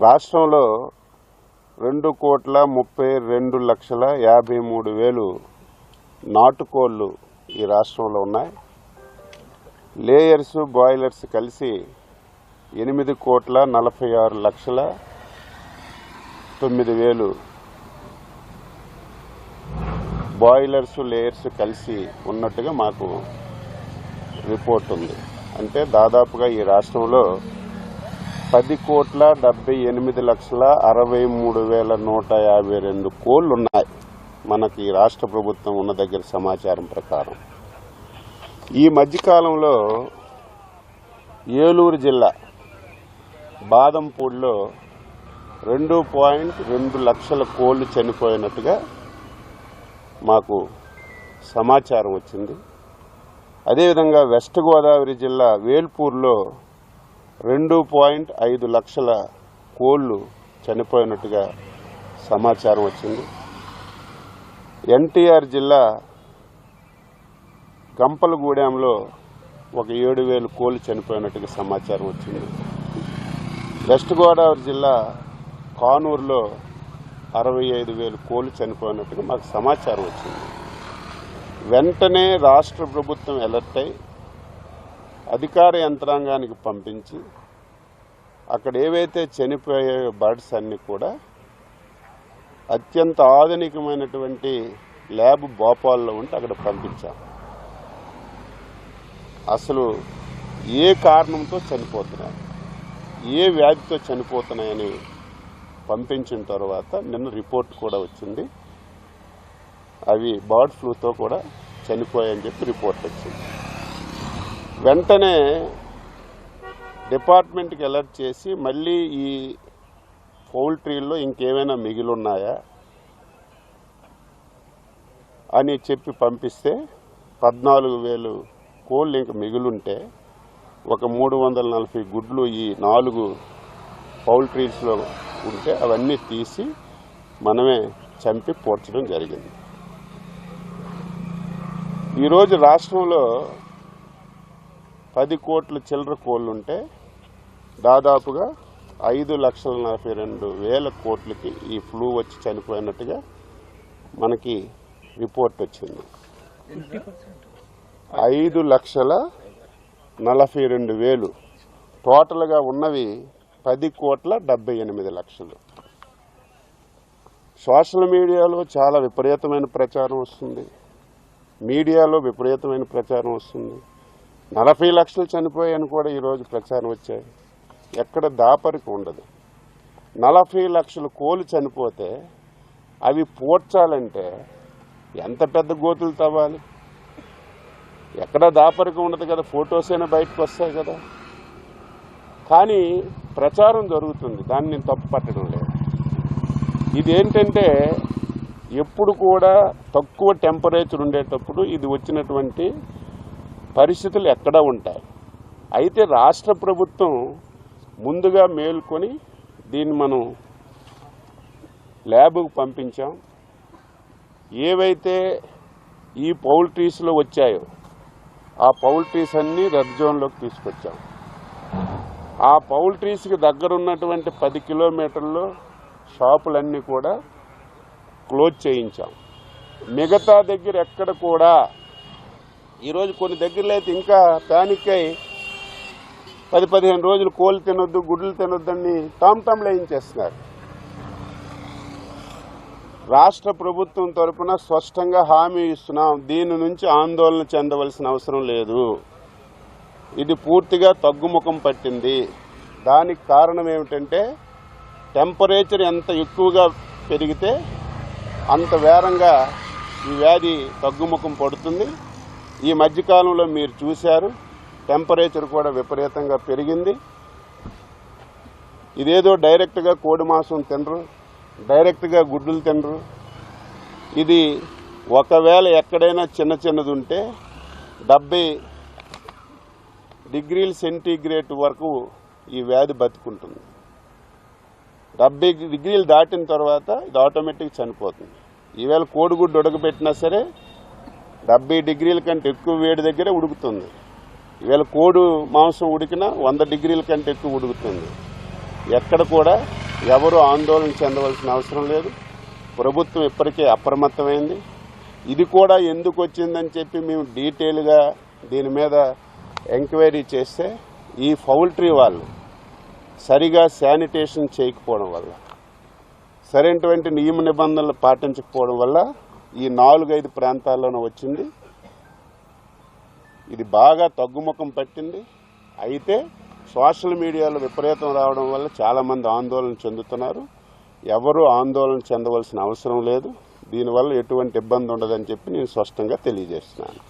రాష్ట్రంలో 2,32,53,000 నాటుకోళ్లు ఈ రాష్ట్రంలో ఉన్నాయి. లేయర్స్ బాయిలర్స్ కలిసి 8,46,09,000 బాయిలర్స్ లేయర్స్ కలిసి ఉన్నట్టుగా మాకు రిపోర్ట్ ఉంది. అంటే దాదాపుగా ఈ రాష్ట్రంలో 10,78,63,152 కోళ్లు ఉన్నాయి. మనకి రాష్ట్ర ప్రభుత్వం ఉన్న దగ్గర సమాచారం ప్రకారం ఈ మధ్యకాలంలో ఏలూరు జిల్లా బాదంపూడిలో 2.2 లక్షల కోళ్లు చనిపోయినట్టుగా మాకు సమాచారం వచ్చింది. అదేవిధంగా వెస్ట్ గోదావరి జిల్లా వేల్పూర్లో 2.5 లక్షల కోళ్లు చనిపోయినట్టుగా సమాచారం వచ్చింది. ఎన్టీఆర్ జిల్లా గంపలగూడెంలో ఒక 7,000 కోళ్లు చనిపోయినట్టుగా సమాచారం వచ్చింది. వెస్ట్ గోదావరి జిల్లా కానూరులో 65,000 కోళ్లు చనిపోయినట్టుగా మాకు సమాచారం వచ్చింది. వెంటనే రాష్ట్ర ప్రభుత్వం అలర్ట్ అయి అధికార యంత్రాంగానికి పంపించి అక్కడ ఏవైతే చనిపోయే బర్డ్స్ అన్నీ కూడా అత్యంత ఆధునికమైనటువంటి ల్యాబ్ భోపాల్లో ఉంటే అక్కడ పంపించాం. అసలు ఏ కారణంతో చనిపోతున్నాయి, ఏ వ్యాధితో చనిపోతున్నాయని పంపించిన తర్వాత నిన్న రిపోర్ట్ కూడా వచ్చింది. అవి బర్డ్ ఫ్లూతో కూడా చనిపోయాయని చెప్పి రిపోర్ట్ వచ్చింది. వెంటనే డిపార్ట్మెంట్కి అలర్ట్ చేసి మళ్ళీ ఈ పౌల్ట్రీల్లో ఇంకేమైనా మిగిలిన్నాయా అని చెప్పి పంపిస్తే 14,000 కోళ్ళు ఇంక మిగిలింటే ఒక 340 గుడ్లు ఈ 4 పౌల్ట్రీస్లో ఉంటే అవన్నీ తీసి మనమే చంపి పోర్చడం జరిగింది. ఈరోజు రాష్ట్రంలో 10 కోట్ల చిల్లర కోళ్ళుంటే దాదాపుగా 5,42,000 కోట్లకి ఈ ఫ్లూ వచ్చి చనిపోయినట్టుగా మనకి రిపోర్ట్ వచ్చింది. 5,42,000 టోటల్గా ఉన్నవి 10,78,00,000. సోషల్ మీడియాలో చాలా విపరీతమైన ప్రచారం వస్తుంది, మీడియాలో విపరీతమైన ప్రచారం వస్తుంది. 40 లక్షలు చనిపోయాయని కూడా ఈరోజు ప్రచారం వచ్చాయి. ఎక్కడ దాపరికి ఉండదు. 40 లక్షల కోళ్ళు చనిపోతే అవి పూడ్చాలంటే ఎంత పెద్ద గోతులు తవ్వాలి? ఎక్కడ దాపరికి ఉండదు కదా, ఫొటోస్ అయినా బయటకు వస్తాయి కదా. కానీ ప్రచారం జరుగుతుంది, దాన్ని నేను తప్పు పట్టడం లేదు. ఇదేంటంటే ఎప్పుడు కూడా తక్కువ టెంపరేచర్ ఉండేటప్పుడు ఇది వచ్చినటువంటి పరిస్థితులు ఎక్కడా ఉంటాయి. అయితే రాష్ట్ర ప్రభుత్వం ముందుగా మేల్కొని దీన్ని మనం ల్యాబ్కు పంపించాం. ఏవైతే ఈ పౌల్ట్రీస్లో వచ్చాయో ఆ పౌల్ట్రీస్ అన్నీ రెడ్ జోన్లోకి తీసుకొచ్చాం. ఆ పౌల్ట్రీస్కి దగ్గరున్నటువంటి 10 కిలోమీటర్లో షాపులన్నీ కూడా క్లోజ్ చేయించాం. మిగతా దగ్గర ఎక్కడ కూడా ఈరోజు కొన్ని దగ్గరలో అయితే ఇంకా ప్యానిక్ అయి 10-15 రోజులు కోళ్ళు తినొద్దు, గుడ్లు తినొద్దని టామ్ వేయించేస్తున్నారు. రాష్ట్ర ప్రభుత్వం తరఫున స్పష్టంగా హామీ ఇస్తున్నాం, దీని నుంచి ఆందోళన చెందవలసిన అవసరం లేదు. ఇది పూర్తిగా తగ్గుముఖం పట్టింది. దానికి కారణం ఏమిటంటే టెంపరేచర్ ఎంత ఎక్కువగా పెరిగితే అంత వేగంగా ఈ వ్యాధి తగ్గుముఖం పడుతుంది. ఈ మధ్యకాలంలో మీరు చూశారు, టెంపరేచర్ కూడా విపరీతంగా పెరిగింది. ఇదేదో డైరెక్ట్గా కోడి మాంసం తినరు, డైరెక్ట్గా గుడ్లు తినరు. ఇది ఒకవేళ ఎక్కడైనా చిన్నది ఉంటే 70 డిగ్రీల సెంటీగ్రేడ్ వరకు ఈ వ్యాధి బతుకుంటుంది. 70 డిగ్రీలు దాటిన తర్వాత ఇది ఆటోమేటిక్ చనిపోతుంది. ఈవేళ కోడిగుడ్డు ఉడకబెట్టినా సరే 70 డిగ్రీల కంటే ఎక్కువ వేడి దగ్గరే ఉడుకుతుంది. ఈవేళ కోడి మాంసం ఉడికినా 100 డిగ్రీల కంటే ఎక్కువ ఉడుకుతుంది. ఎక్కడ కూడా ఎవరు ఆందోళన చెందవలసిన అవసరం లేదు. ప్రభుత్వం ఇప్పటికే అప్రమత్తమైంది. ఇది కూడా ఎందుకు వచ్చిందని చెప్పి మేము డీటెయిల్గా దీని మీద ఎంక్వైరీ చేస్తే ఈ పౌల్ట్రీ వాళ్ళు సరిగా శానిటేషన్ చేయకపోవడం వల్ల, సరైనటువంటి నియమ నిబంధనలు పాటించకపోవడం వల్ల ఈ 4-5 ప్రాంతాల్లోనే వచ్చింది. ఇది బాగా తగ్గుముఖం పట్టింది. అయితే సోషల్ మీడియాలో విపరీతం రావడం వల్ల చాలామంది ఆందోళన చెందుతున్నారు. ఎవరూ ఆందోళన చెందవలసిన అవసరం లేదు. దీనివల్ల ఎటువంటి ఇబ్బంది ఉండదని చెప్పి నేను స్పష్టంగా తెలియజేస్తున్నాను.